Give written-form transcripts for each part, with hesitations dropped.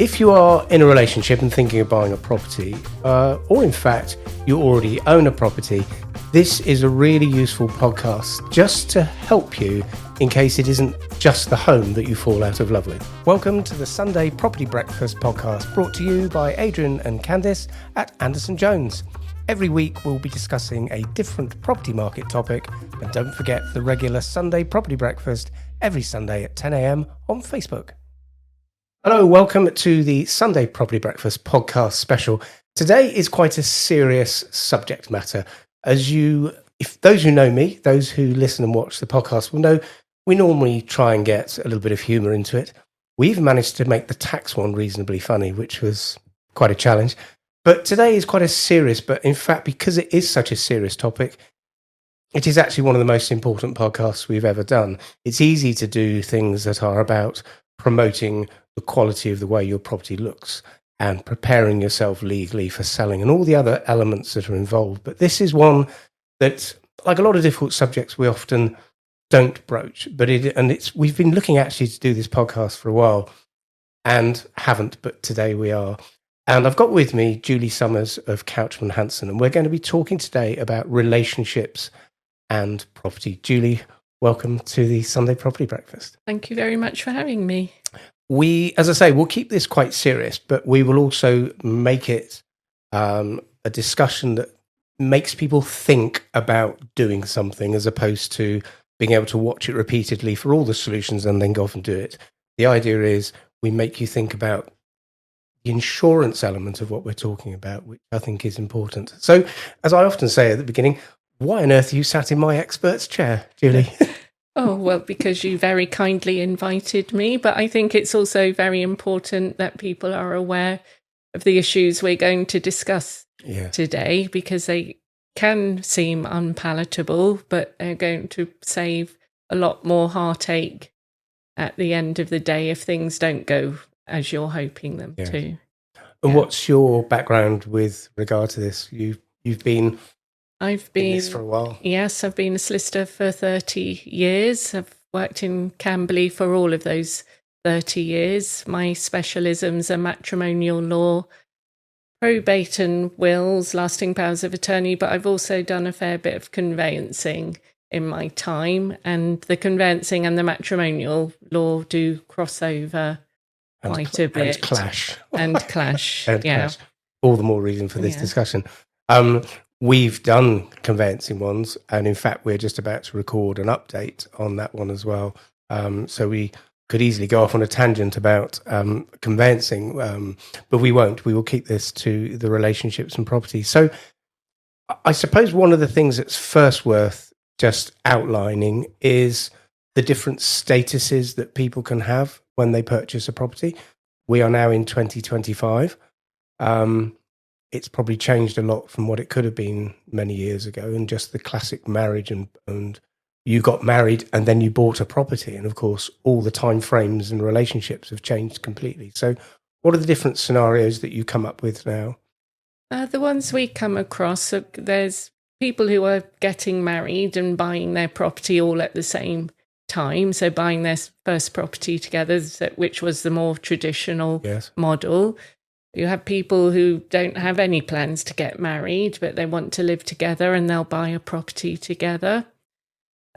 If you are in a relationship and thinking of buying a property, or in fact, you already own a property, this is a really useful podcast just to help you in case it isn't just the home that you fall out of love with. Welcome to the Sunday Property Breakfast podcast, brought to you by Adrian and Candice at Anderson Jones. Every week we'll be discussing a different property market topic, and don't forget the regular Sunday Property Breakfast every Sunday at 10 a.m. on Facebook. Hello, welcome to the Sunday Property Breakfast podcast special. Today is quite a serious subject matter. If those who know me, those who listen and watch the podcast will know, we normally try and get a little bit of humour into it. We've managed to make the tax one reasonably funny, which was quite a challenge. But today is quite a serious, but in fact, because it is such a serious topic, it is actually one of the most important podcasts we've ever done. It's easy to do things that are about promoting the quality of the way your property looks and preparing yourself legally for selling and all the other elements that are involved. But this is one that, like a lot of difficult subjects, we often don't broach. We've been looking actually to do this podcast for a while and haven't, but today we are. And I've got with me Julie Summers of Couchman Hanson, and we're going to be talking today about relationships and property. Julie, welcome to the Sunday Property Breakfast. Thank you very much for having me. As I say, we'll keep this quite serious, but we will also make it a discussion that makes people think about doing something as opposed to being able to watch it repeatedly for all the solutions and then go off and do it. The idea is we make you think about the insurance element of what we're talking about, which I think is important. So, as I often say at the beginning, why on earth are you sat in my expert's chair, Julie? Oh, well, because you very kindly invited me, but I think it's also very important that people are aware of the issues we're going to discuss today, because they can seem unpalatable, but they're going to save a lot more heartache at the end of the day if things don't go as you're hoping them to. And what's your background with regard to this? I've been in this for a while. Yes, I've been a solicitor for 30 years. I've worked in Camberley for all of those 30 years. My specialisms are matrimonial law, probate and wills, lasting powers of attorney, but I've also done a fair bit of conveyancing in my time, and the conveyancing and the matrimonial law do cross over quite a bit. And clash. And clash, clash. All the more reason for this discussion. We've done conveyancing ones, and in fact, we're just about to record an update on that one as well. So we could easily go off on a tangent about conveyancing, but we won't. We will keep this to the relationships and property. So I suppose one of the things that's first worth just outlining is the different statuses that people can have when they purchase a property. We are now in 2025. It's probably changed a lot from what it could have been many years ago, and just the classic marriage and you got married and then you bought a property. And of course, all the time frames and relationships have changed completely. So what are the different scenarios that you come up with now? The ones we come across, there's people who are getting married and buying their property all at the same time. So buying their first property together, which was the more traditional model. You have people who don't have any plans to get married, but they want to live together and they'll buy a property together.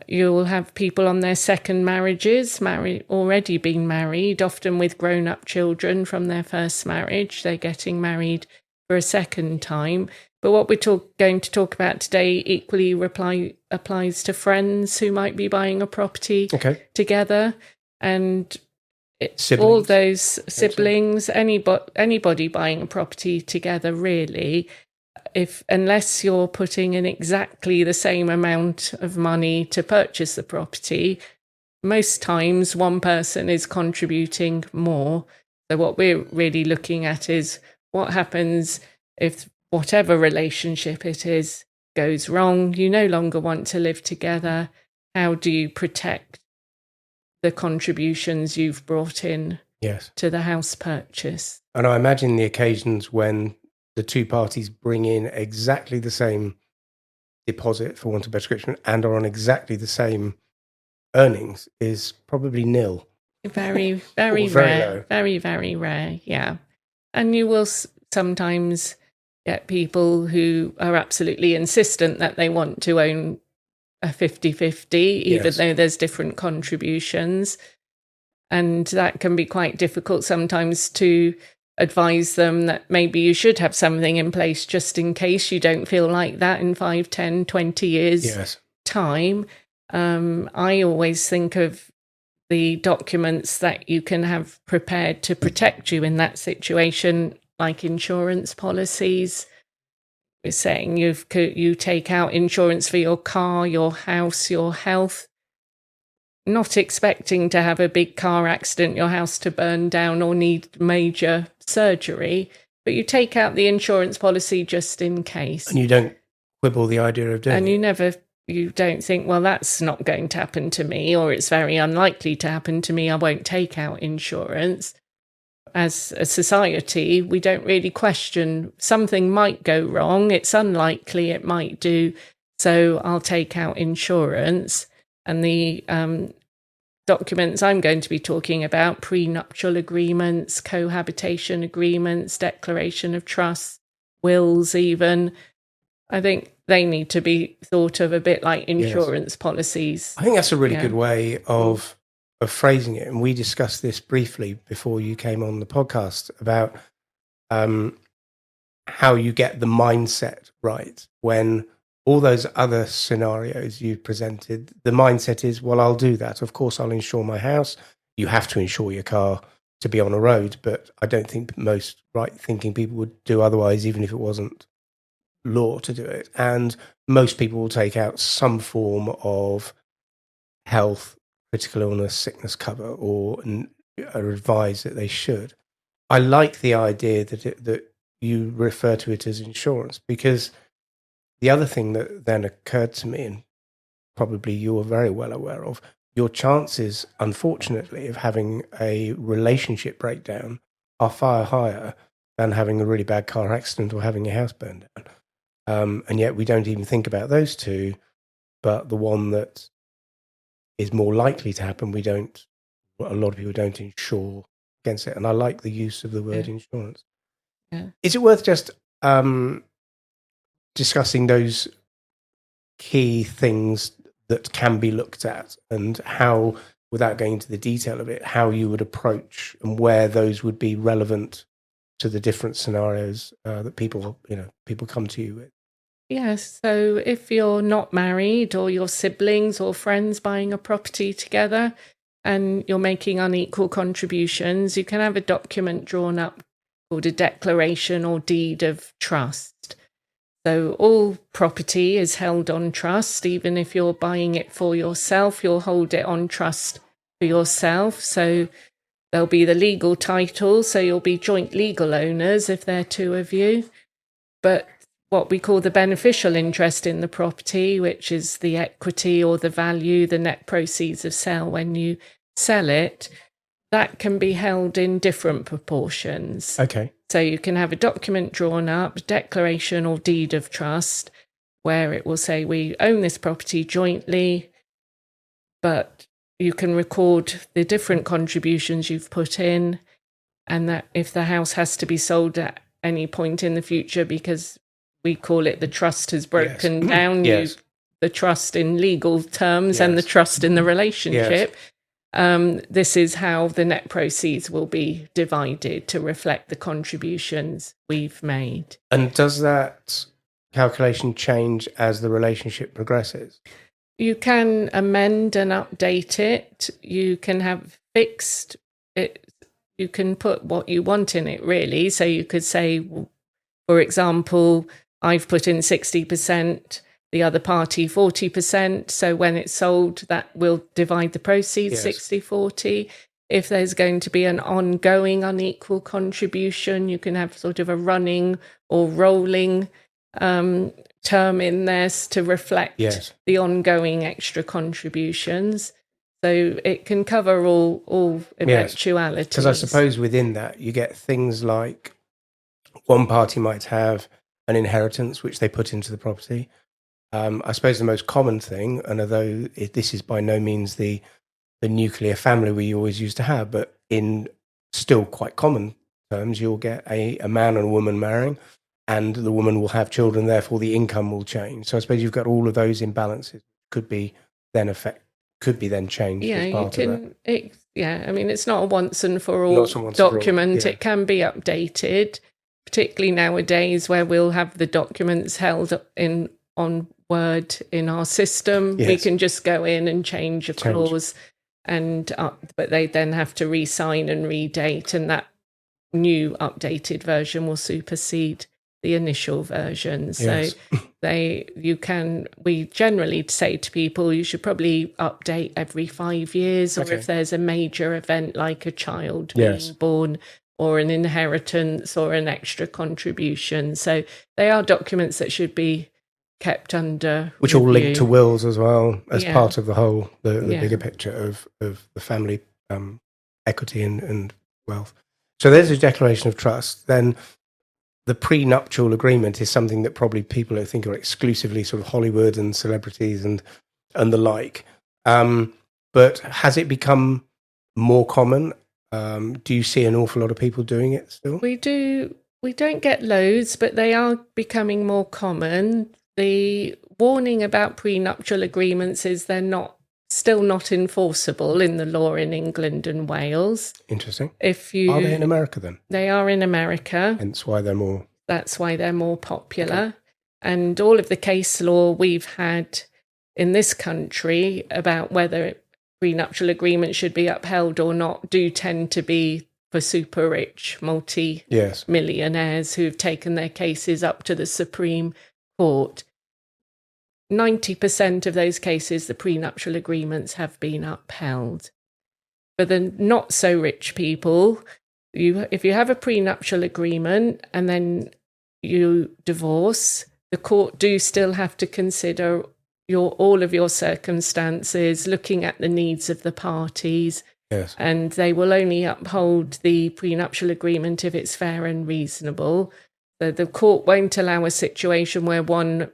You'll have people on their second marriages, already been married, often with grown-up children from their first marriage. They're getting married for a second time. But what we're going to talk about today equally applies to friends who might be buying a property together. And all those siblings, anybody buying a property together, really, unless you're putting in exactly the same amount of money to purchase the property, most times one person is contributing more. So what we're really looking at is what happens if whatever relationship it is goes wrong, you no longer want to live together. How do you protect the contributions you've brought in to the house purchase? And I imagine the occasions when the two parties bring in exactly the same deposit, for want of a better description, and are on exactly the same earnings is probably nil. Very, very very rare. low. Very, very rare. Yeah. And you will sometimes get people who are absolutely insistent that they want to own a 50-50, even Yes. though there's different contributions. And that can be quite difficult sometimes to advise them that maybe you should have something in place just in case you don't feel like that in 5, 10, 20 years Yes. time. I always think of the documents that you can have prepared to protect you in that situation, like insurance policies. We're saying you take out insurance for your car, your house, your health, not expecting to have a big car accident, your house to burn down or need major surgery, but you take out the insurance policy just in case. And you don't quibble the idea of doing it. You don't think, well, that's not going to happen to me, or it's very unlikely to happen to me, I won't take out insurance. As a society, we don't really question something might go wrong. It's unlikely it might do, so I'll take out insurance. And the documents I'm going to be talking about, prenuptial agreements, cohabitation agreements, declaration of trust, wills even, I think they need to be thought of a bit like insurance policies. I think that's a really good way of phrasing it. And we discussed this briefly before you came on the podcast about how you get the mindset right when all those other scenarios you've presented, the mindset is, well, I'll do that. Of course, I'll insure my house. You have to insure your car to be on a road, but I don't think most right-thinking people would do otherwise, even if it wasn't law to do it. And most people will take out some form of health, critical illness, sickness cover, or are advised that they should. I like the idea that you refer to it as insurance, because the other thing that then occurred to me, and probably you are very well aware of, your chances, unfortunately, of having a relationship breakdown are far higher than having a really bad car accident or having your house burned down. And yet we don't even think about those two, but the one that is more likely to happen, a lot of people don't insure against it. And I like the use of the word insurance. Yeah. Is it worth just discussing those key things that can be looked at, and how, without going into the detail of it, how you would approach and where those would be relevant to the different scenarios that people come to you with? Yes. So if you're not married, or your siblings or friends buying a property together and you're making unequal contributions, you can have a document drawn up called a declaration or deed of trust. So all property is held on trust. Even if you're buying it for yourself, you'll hold it on trust for yourself. So there'll be the legal title. So you'll be joint legal owners if there are two of you. But what we call the beneficial interest in the property, which is the equity or the value, the net proceeds of sale when you sell it, that can be held in different proportions. Okay. So you can have a document drawn up, declaration or deed of trust, where it will say we own this property jointly, but you can record the different contributions you've put in, and that if the house has to be sold at any point in the future, because we call it the trust has broken down, the trust in legal terms and the trust in the relationship. This is how the net proceeds will be divided to reflect the contributions we've made. And does that calculation change as the relationship progresses? You can amend and update it. You can have fixed it. You can put what you want in it, really. So you could say, for example, I've put in 60%, the other party 40%. So when it's sold, that will divide the proceeds 60-40. If there's going to be an ongoing unequal contribution, you can have sort of a running or rolling term in there to reflect the ongoing extra contributions. So it can cover all eventualities. Because I suppose within that, you get things like one party might have an inheritance which they put into the property. I suppose the most common thing, and although this is by no means the the nuclear family we always used to have, but in still quite common terms, you'll get a man and a woman marrying, and the woman will have children, therefore the income will change. So I suppose you've got all of those imbalances could be then changed Yeah, as you part of can. that. I mean, it's not a once and for all Not a once and for all, document. yeah. It can be updated, particularly nowadays where we'll have the documents held on Word in our system. Yes. We can just go in and change a clause, but they then have to re-sign and redate, and that new updated version will supersede the initial version. Yes. So we generally say to people, you should probably update every 5 years, or Okay. if there's a major event like a child Yes. being born or an inheritance or an extra contribution. So they are documents that should be kept under Which review. all link to wills as well as Yeah. part of the whole, the Yeah. bigger picture of the family equity and wealth. So there's a declaration of trust. Then the prenuptial agreement is something that probably people who think are exclusively sort of Hollywood and celebrities and the like. But has it become more common? Do you see an awful lot of people doing it still? We don't get loads, but they are becoming more common. The warning about prenuptial agreements is they're still not enforceable in the law in England and Wales. Interesting. Are they in America then? They are in America. Hence why they're more. That's why they're more popular. Okay. And all of the case law we've had in this country about whether prenuptial agreements should be upheld or not do tend to be for super rich multi-millionaires who've taken their cases up to the Supreme Court. 90% of those cases, the prenuptial agreements have been upheld. For the not so rich people, if you have a prenuptial agreement and then you divorce, the court do still have to consider all of your circumstances, looking at the needs of the parties. Yes. And they will only uphold the prenuptial agreement if it's fair and reasonable. So the court won't allow a situation where one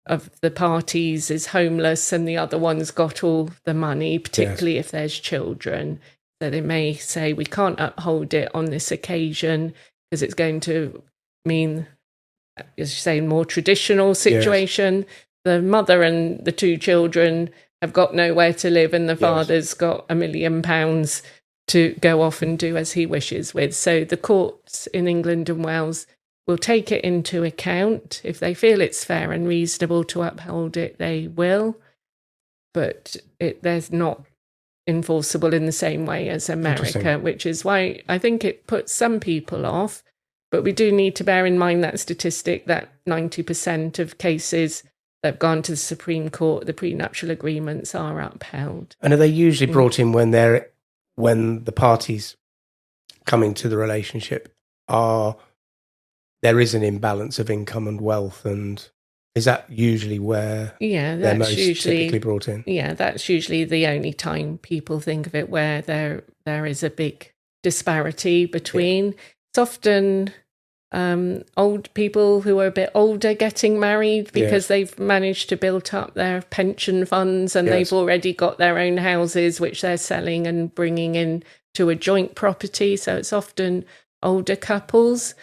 of the parties is homeless and the other one's got all the money, particularly if there's children. So they may say, we can't uphold it on this occasion because it's going to mean, as you say, more traditional situation. Yes. The mother and the two children have got nowhere to live and the father's got £1 million to go off and do as he wishes with. So the courts in England and Wales will take it into account. If they feel it's fair and reasonable to uphold it, they will. But there's not enforceable in the same way as America, which is why I think it puts some people off. But we do need to bear in mind that statistic that 90% of cases that have gone to the Supreme Court, the prenuptial agreements are upheld. And are they usually brought in when the parties coming to the relationship there is an imbalance of income and wealth, and is that usually where they're most typically brought in? Yeah, that's usually the only time people think of it where there is a big disparity between. It's often old people who are a bit older getting married because they've managed to build up their pension funds and they've already got their own houses which they're selling and bringing in to a joint property. So it's often older couples.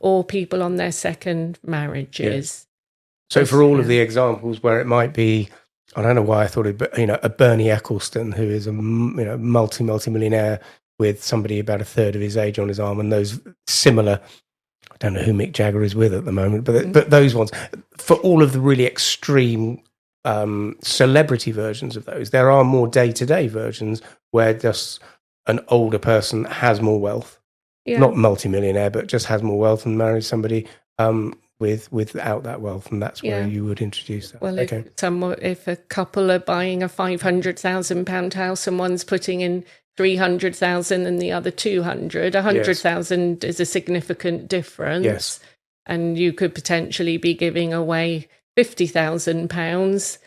Or people on their second marriages. So for all of the examples where it might be, I don't know why I thought it, but a Bernie Ecclestone who is a multi-millionaire with somebody about a third of his age on his arm, and those similar, I don't know who Mick Jagger is with at the moment, but those ones, for all of the really extreme celebrity versions of those, there are more day-to-day versions where just an older person has more wealth. Yeah. Not multi-millionaire, but just has more wealth and marries somebody without that wealth, and that's where you would introduce that. Well, if a couple are buying a £500,000 house and one's putting in 300,000 and the other 200, 100,000 is a significant difference. Yes. And you could potentially be giving away £50,000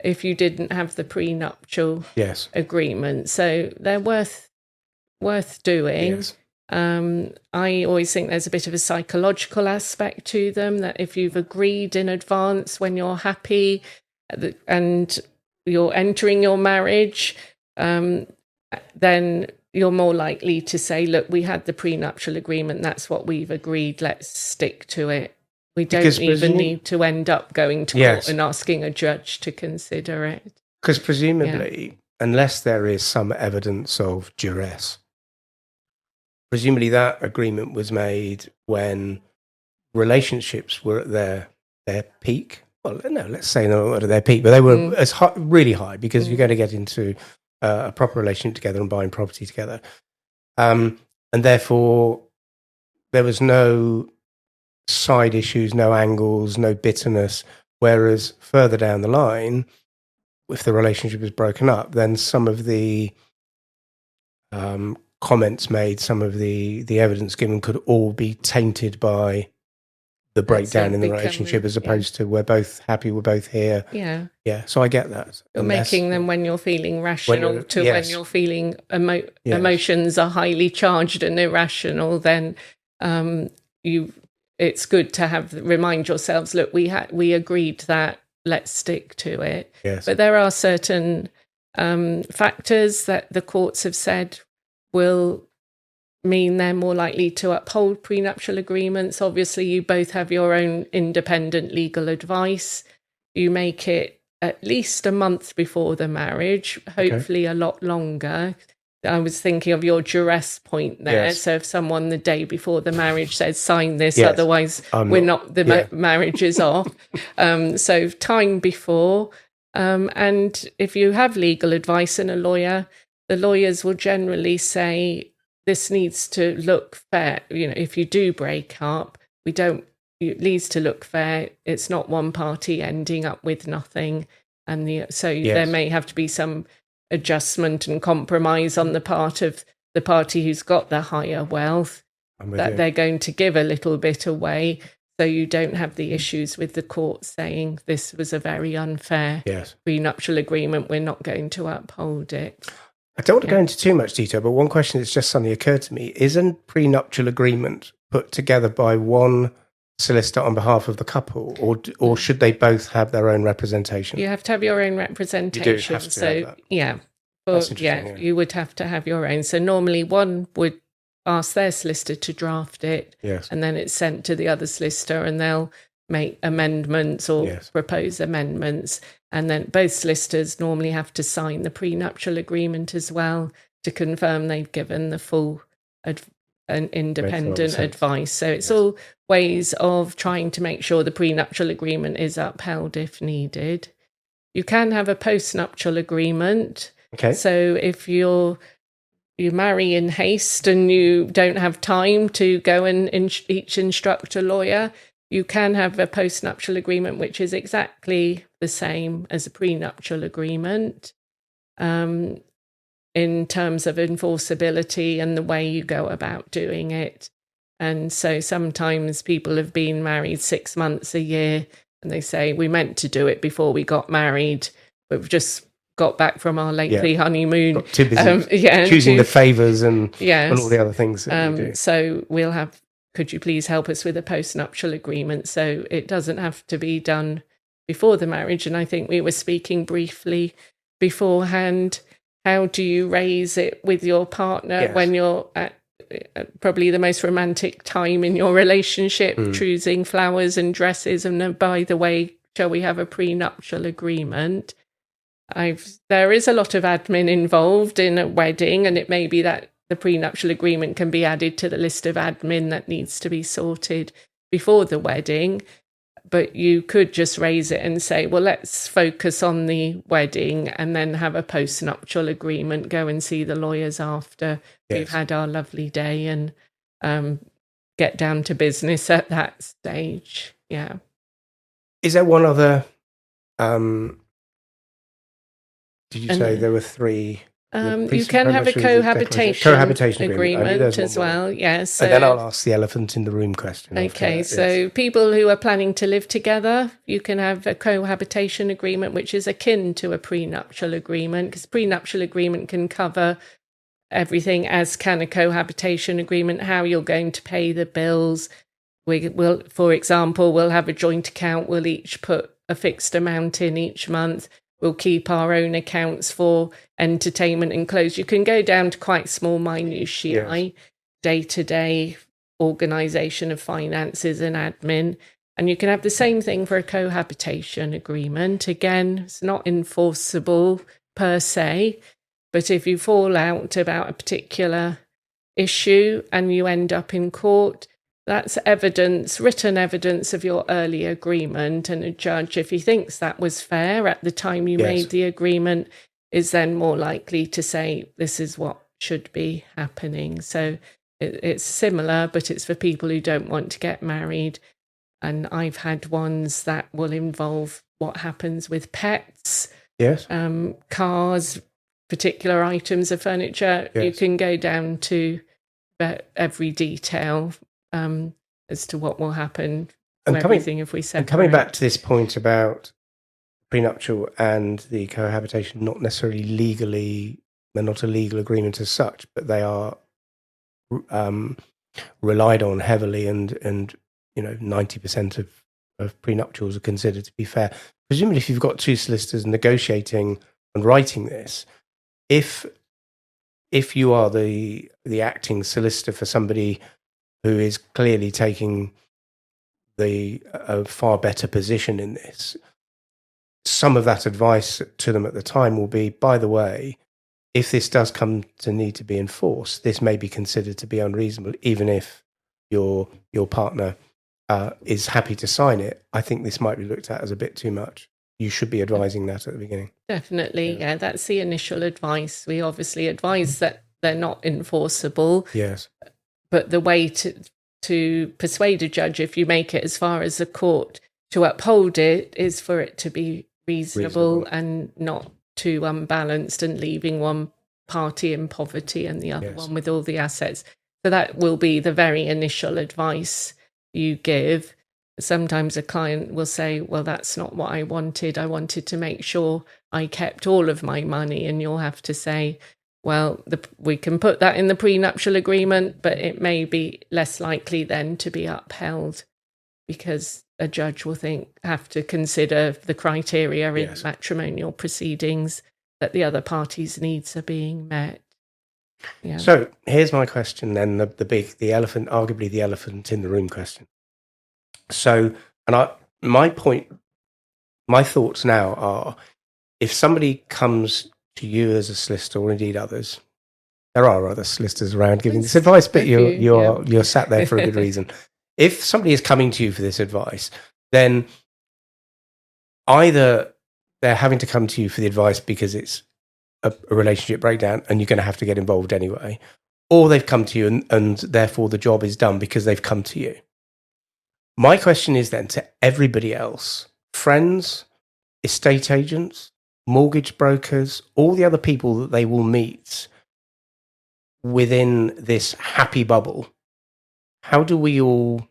if you didn't have the prenuptial agreement. So they're worth doing. Yes. I always think there's a bit of a psychological aspect to them, that if you've agreed in advance when you're happy and you're entering your marriage, then you're more likely to say, look, we had the prenuptial agreement, that's what we've agreed, let's stick to it. We don't even need to end up going to court and asking a judge to consider it. Because presumably, unless there is some evidence of duress, presumably that agreement was made when relationships were at their peak. Well, no, let's say not at their peak, but they were really high, because you're going to get into a proper relationship together and buying property together. And therefore, there was no side issues, no angles, no bitterness. Whereas further down the line, if the relationship is broken up, then some of the comments made, some of the evidence given could all be tainted by the breakdown in the relationship, as opposed to we're both happy, we're both here. Yeah. So I get that. You're making them when you're feeling rational when you're feeling emotions are highly charged and irrational. Then it's good to remind yourselves, look, we agreed that, let's stick to it. Yes. But there are certain factors that the courts have said will mean they're more likely to uphold prenuptial agreements. Obviously, you both have your own independent legal advice. You make it at least a month before the marriage, hopefully a lot longer. I was thinking of your duress point there. So if someone the day before the marriage says, sign this, otherwise marriage is off. So time before. And if you have legal advice and a lawyer, the lawyers will generally say, this needs to look fair. If you do break up, it needs to look fair. It's not one party ending up with nothing. And there may have to be some adjustment and compromise on the part of the party who's got the higher wealth, that they're going to give a little bit away, so you don't have the issues with the court saying this was a very unfair prenuptial agreement, we're not going to uphold it. I don't want to go into too much detail, but one question that's just suddenly occurred to me: is a prenuptial agreement put together by one solicitor on behalf of the couple, or should they both have their own representation? You have to have your own representation. You do have to have that. You would have to have your own. So normally one would ask their solicitor to draft it, and then it's sent to the other solicitor, and they'll make amendments or propose amendments. And then both solicitors normally have to sign the prenuptial agreement as well to confirm they've given the full and independent advice. So it's all ways of trying to make sure the prenuptial agreement is upheld if needed. You can have a postnuptial agreement. Okay. So if you marry in haste and you don't have time to go and each instruct a lawyer, you can have a postnuptial agreement which is exactly the same as a prenuptial agreement in terms of enforceability and the way you go about doing it. And so sometimes people have been married 6 months, a year, and they say, we meant to do it before we got married, but we've just got back from our lengthy honeymoon. Got too busy choosing the favours and all the other things that we do. So we'll have, could you please help us with a postnuptial agreement? So it doesn't have to be done before the marriage. And I think we were speaking briefly beforehand, how do you raise it with your partner when you're at probably the most romantic time in your relationship, choosing flowers and dresses, and by the way, shall we have a prenuptial agreement? There is a lot of admin involved in a wedding, and it may be that the prenuptial agreement can be added to the list of admin that needs to be sorted before the wedding. But you could just raise it and say, well, let's focus on the wedding and then have a postnuptial agreement, go and see the lawyers after we've had our lovely day, and get down to business at that stage. Yeah. Is there one other... did you say there were three? You can have a cohabitation agreement as well, yes. So, and then I'll ask the elephant in the room question. Okay, so people who are planning to live together, you can have a cohabitation agreement, which is akin to a prenuptial agreement, because prenuptial agreement can cover everything, as can a cohabitation agreement, how you're going to pay the bills. We'll, for example, we'll have a joint account, we'll each put a fixed amount in each month. we'll keep our own accounts for entertainment and clothes. You can go down to quite small minutiae, day-to-day organisation of finances and admin. And you can have the same thing for a cohabitation agreement. Again, it's not enforceable per se, but if you fall out about a particular issue and you end up in court, that's evidence, written evidence of your early agreement. And a judge, if he thinks that was fair at the time you made the agreement, is then more likely to say this is what should be happening. So it's similar, but it's for people who don't want to get married. And I've had ones that will involve what happens with pets, cars, particular items of furniture. You can go down to every detail as to what will happen to everything if we separate. And coming back to this point about prenuptial and the cohabitation, not necessarily legally, they're not a legal agreement as such, but they are relied on heavily, and 90% of prenuptials are considered to be fair. Presumably, if you've got two solicitors negotiating and writing this, if you are the acting solicitor for somebody who is clearly taking a far better position in this, some of that advice to them at the time will be, by the way, if this does come to need to be enforced, this may be considered to be unreasonable, even if your partner is happy to sign it. I think this might be looked at as a bit too much. You should be advising that at the beginning. Definitely, yeah. That's the initial advice. We obviously advise that they're not enforceable. Yes. But the way to persuade a judge, if you make it as far as the court to uphold it, is for it to be reasonable. And not too unbalanced and leaving one party in poverty and the other one with all the assets. So that will be the very initial advice you give. Sometimes a client will say, well, that's not what I wanted. I wanted to make sure I kept all of my money. And you'll have to say, well, we can put that in the prenuptial agreement, but it may be less likely then to be upheld, because a judge will have to consider the criteria in matrimonial proceedings that the other party's needs are being met. Yeah. So here's my question then, the elephant, arguably the elephant in the room question. So, my thoughts now are, if somebody comes to you as a solicitor, or indeed others, there are other solicitors around giving this advice, but you're sat there for a good reason. If somebody is coming to you for this advice, then either they're having to come to you for the advice because it's a relationship breakdown and you're going to have to get involved anyway, or they've come to you and therefore the job is done because they've come to you. My question is then to everybody else, friends, estate agents, mortgage brokers, all the other people that they will meet within this happy bubble, how do we all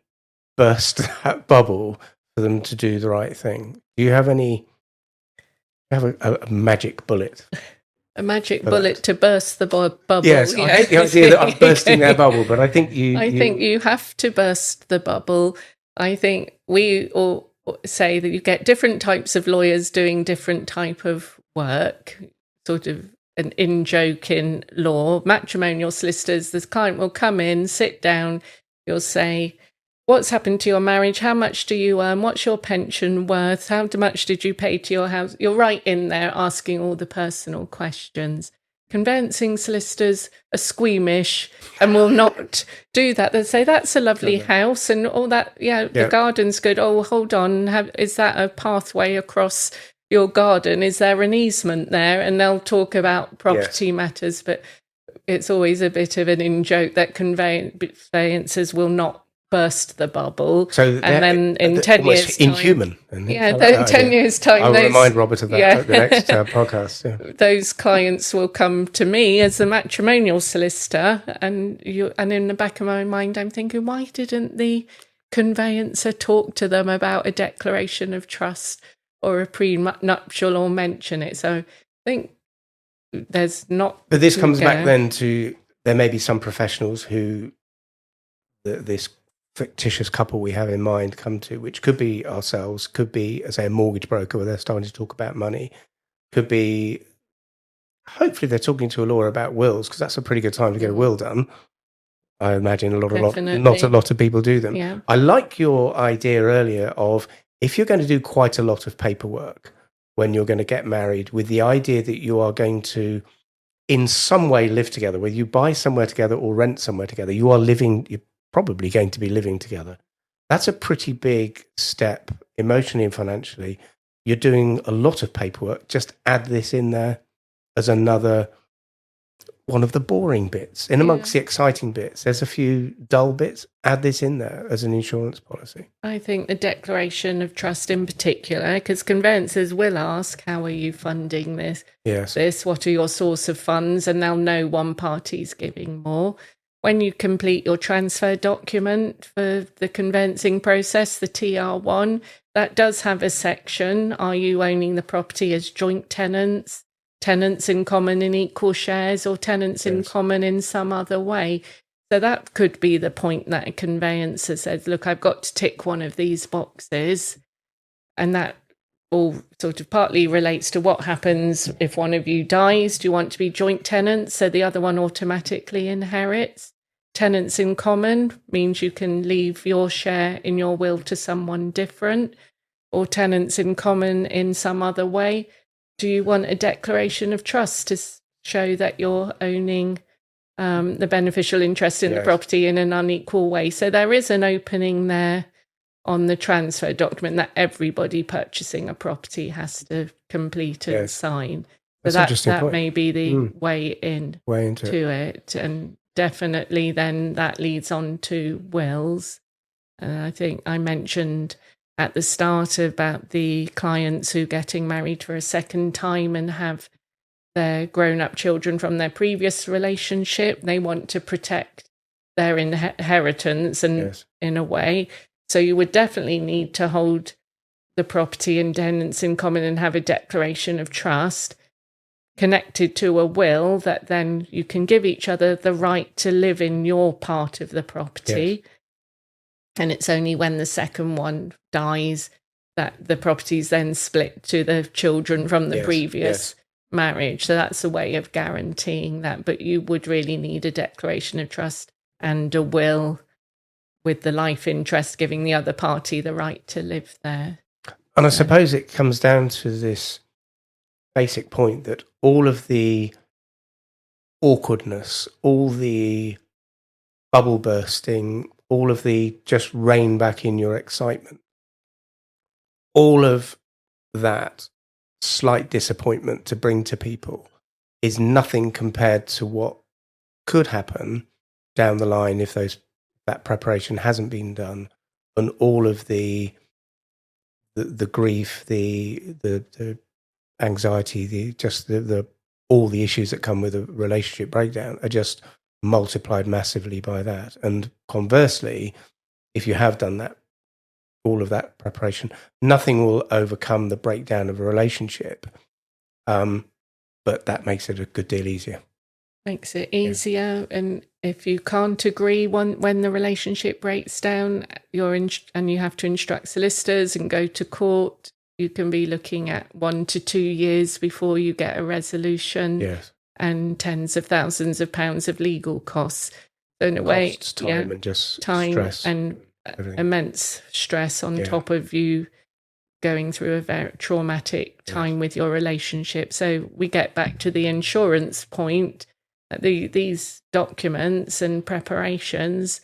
burst that bubble for them to do the right thing? Do you have a magic bullet? A magic bullet to burst the bubble. Yes, I hate the idea that I'm bursting their bubble, but I think I think you have to burst the bubble. I think we all say that you get different types of lawyers doing different type of work, sort of an in-joke in law. Matrimonial solicitors, the client will come in, sit down, you'll say, what's happened to your marriage? How much do you earn? What's your pension worth? How much did you pay to your house? You're right in there asking all the personal questions. Conveyancing solicitors are squeamish and will not do that. They'll say, that's a lovely house and all that. The garden's good. Oh, hold on. Is that a pathway across your garden? Is there an easement there? And they'll talk about property matters, but it's always a bit of an in-joke that conveyancers will not burst the bubble. So and then in 10 years' time, inhuman. In 10 years' time, I will remind Robert of that at the next podcast. Yeah. Those clients will come to me as a matrimonial solicitor, and in the back of my mind, I'm thinking, why didn't the conveyancer talk to them about a declaration of trust or a prenuptial or mention it? So I think there's not. But this comes back then to, there may be some professionals who this fictitious couple we have in mind come to, which could be ourselves, could be, as a mortgage broker, where they're starting to talk about money. could be, hopefully they're talking to a lawyer about wills, because that's a pretty good time to get a will done. I imagine a lot of people do them. Yeah. I like your idea earlier of, if you're going to do quite a lot of paperwork when you're going to get married, with the idea that you are going to in some way live together, whether you buy somewhere together or rent somewhere together, you're probably going to be living together. That's a pretty big step emotionally and financially. You're doing a lot of paperwork. Just add this in there as another one of the boring bits. In amongst the exciting bits, there's a few dull bits. Add this in there as an insurance policy. I think the declaration of trust in particular, because conveyancers will ask, how are you funding this? Yes. What are your source of funds? And they'll know one party's giving more. When you complete your transfer document for the conveyancing process, the TR1, that does have a section. Are you owning the property as joint tenants, tenants in common in equal shares, or tenants in common in some other way? So that could be the point that a conveyancer says, look, I've got to tick one of these boxes. And that all sort of partly relates to what happens if one of you dies. Do you want to be joint tenants so the other one automatically inherits? Tenants in common means you can leave your share in your will to someone different, or tenants in common in some other way. Do you want a declaration of trust to show that you're owning the beneficial interest in the property in an unequal way? So there is an opening there on the transfer document that everybody purchasing a property has to complete and sign. So that may be the way into it. And definitely then that leads on to wills. I think I mentioned at the start about the clients who are getting married for a second time and have their grown-up children from their previous relationship. They want to protect their inheritance and in a way. So you would definitely need to hold the property and tenants in common and have a declaration of trust connected to a will that then you can give each other the right to live in your part of the property. And it's only when the second one dies that the property is then split to the children from the previous marriage. So that's a way of guaranteeing that. But you would really need a declaration of trust and a will with the life interest giving the other party the right to live there. And I suppose it comes down to this basic point that all of the awkwardness, all the bubble bursting, all of the just rein back in your excitement, all of that slight disappointment to bring to people is nothing compared to what could happen down the line if that preparation hasn't been done, and all of the grief, the anxiety, all the issues that come with a relationship breakdown are just multiplied massively by that. And conversely, if you have done that, all of that preparation, nothing will overcome the breakdown of a relationship, but that makes it a good deal easier. Makes it easier. And if you can't agree when the relationship breaks down, and you have to instruct solicitors and go to court, you can be looking at 1 to 2 years before you get a resolution, and tens of thousands of pounds of legal costs. So in a way, time and just time stress, and everything. Immense stress on top of you going through a very traumatic time with your relationship. So we get back to the insurance point. These documents and preparations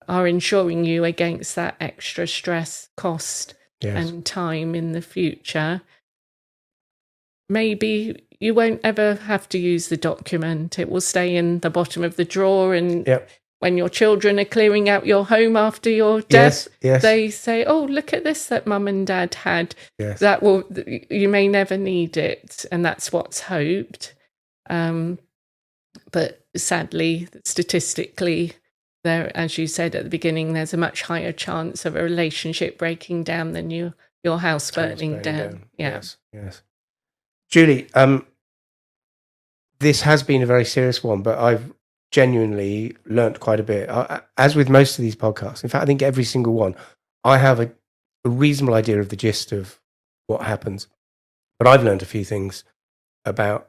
are insuring you against that extra stress, cost, and time in the future. Maybe you won't ever have to use the document. It will stay in the bottom of the drawer, and when your children are clearing out your home after your death, they say, oh, look at this that mum and dad had. You may never need it, and that's what's hoped. But sadly, statistically, there, as you said at the beginning, there's a much higher chance of a relationship breaking down than your house burning down. Yes. Julie, this has been a very serious one, but I've genuinely learnt quite a bit. As with most of these podcasts, in fact, I think every single one, I have a reasonable idea of the gist of what happens, but I've learned a few things about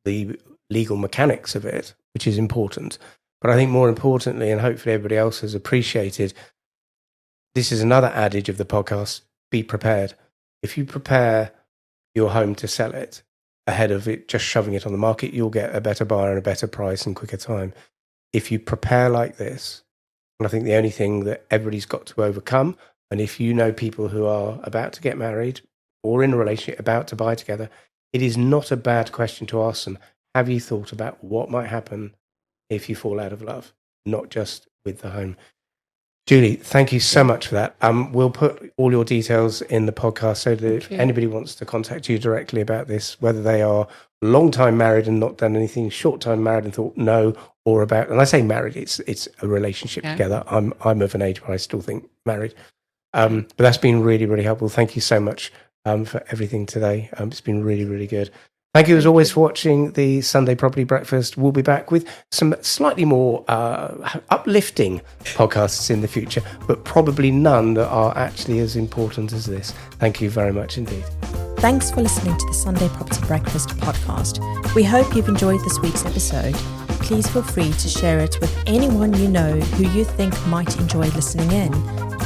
the legal mechanics of it, which is important. But I think more importantly, and hopefully everybody else has appreciated, this is another adage of the podcast: be prepared. If you prepare your home to sell it ahead of it just shoving it on the market, you'll get a better buyer and a better price in quicker time. If you prepare like this, and I think the only thing that everybody's got to overcome, and if you know people who are about to get married or in a relationship about to buy together, it is not a bad question to ask them. Have you thought about what might happen if you fall out of love, not just with the home? Julie, thank you so much for that. We'll put all your details in the podcast so that if anybody wants to contact you directly about this, whether they are long time married and not done anything, short time married and thought no, or about, and I say married, it's a relationship together. I'm of an age where I still think married. But that's been really, really helpful. Thank you so much for everything today. It's been really, really good. Thank you as always for watching the Sunday Property Breakfast. We'll be back with some slightly more uplifting podcasts in the future, but probably none that are actually as important as this. Thank you very much indeed. Thanks for listening to the Sunday Property Breakfast podcast. We hope you've enjoyed this week's episode. Please feel free to share it with anyone you know who you think might enjoy listening in.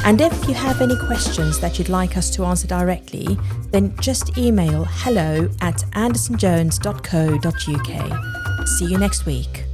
And if you have any questions that you'd like us to answer directly, then just email hello@andersonjones.co.uk. See you next week.